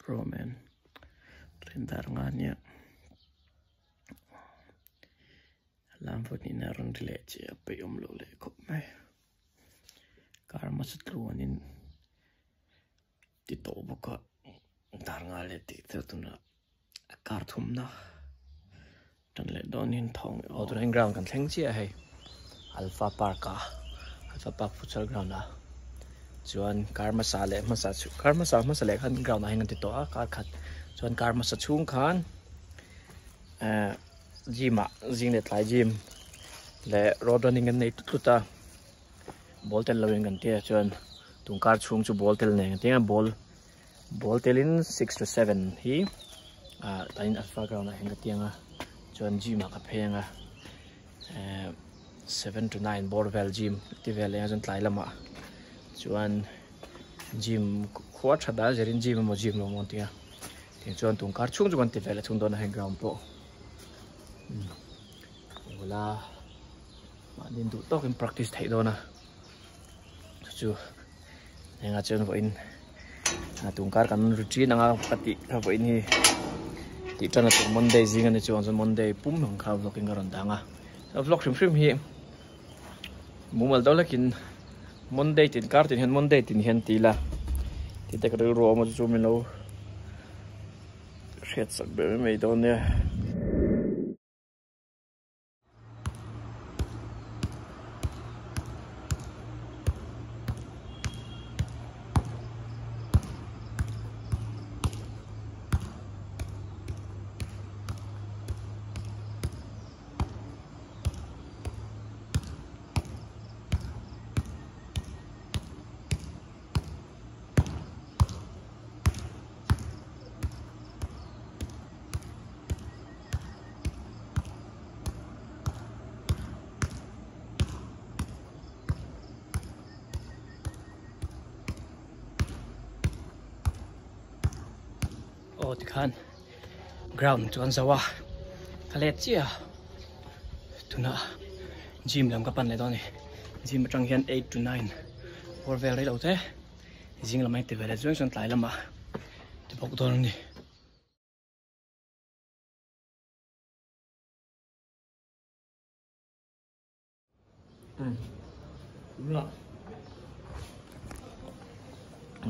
Pro man rindar nganya lam phut ni na ron rile che pe lo le ko mai karma satruanin ti to boka dar nga le ti tuna kar thum na tan le donin thong outdoor ground kan thleng chi a hei alpha park futsal ground a chuan karma sa le masa chu karma sa le khan ground a hengan ti to a kar khat chuan karma sa chung khan gym a jing le tlai gym le road running an nei tuta ball tel lo kan ti chuan tungkar chung chu ball tel nei tinga ball telin 6 to 7 hi tain alpha ground a henga tianga chuan gym a ka phenga 7 to 9 Borval gym ti vel ya jan tlai lama chuan gym khwa thada zerin gym mo gym lo mon tia tin chuan tungkar chung chu ban ti vel chung don hang ground po wala ma din du tok in practice thai dona chu nga chuan vo in tungkar kan routine anga pati ka vo in hi ti tana tu Monday zinga ni chuan Monday pum hang kha vlogging garon danga vlog shrim hi mumal dolakin Monday tin kar tin hen Monday tin hen tila ti te kar ro mo chu min lo shet sak be me don ne ti khan ground chuan zawa khalet chia tuna gym lam ka pan le doni gym atang hian 8 to 9 or vel rei lo te jing lamai te vel chuan chuan tlai lama ti bok dor ni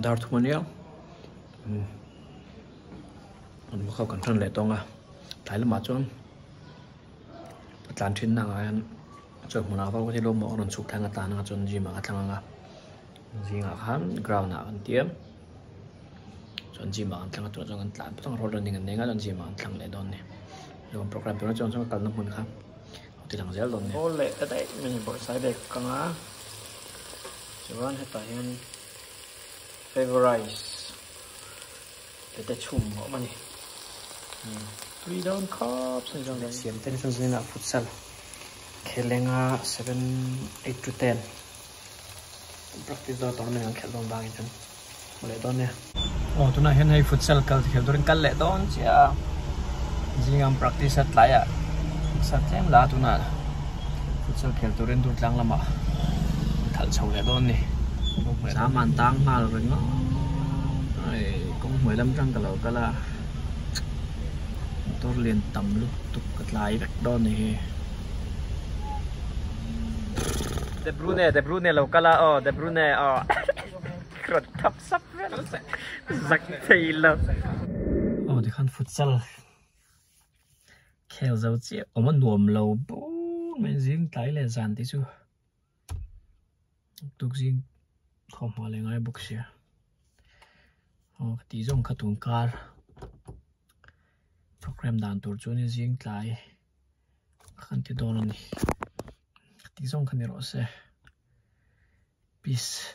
dar thumaniaมันเข้ากันทั้งเลยตรงอ่ะถ่ายละมาจนตานทิ้นนางอันจนมันเอาไปที่ลมหมอนสุกทางตานจนจีมาทางอ่ะจีมาข้ามกราวน่ะอันเตี้ยจนจีมาทางตัวจนกันตานต้องรอเดินยังไงงั้นจนจีมาทางเลยโดนเนี่ยเดี๋ยวโปรแกรมตัวนั้นจนต้องกันน้ำมันครับที่หลังเซลโดนเนี่ยโอ้เละแต่ไม่มีบทสายเด็กกังอ่ะจวนให้ตายมัน favorize แต่ชุ่มหัวมันนี่3 down cups and down siam ten so zina futsal khelenga 7 8 to 10 practice do ton nang khel don bang chen le don ne tuna hen hai futsal kal khel dorin kal le don chia jingam practice at laya sa tlem la tuna futsal khel dorin dur tlang lama thal chho le don ni sa man tang mal ring no ai cũng 15 trang kalo kala tôi liền tầm lúc tục cất lại vạch đòn này De Bruyne lâu cả là De Bruyne cột thấp sắp vậy giặc thì là thì khăn futsal khéo dấu chia mà nuông lâu bố mình riêng tay là dàn tí chứ tục riêng không hòa lại ngay bốc xia tí giống khát tuồng car program dan tur chu ni jing tlai khan ti don ni ti zong khan ro se peace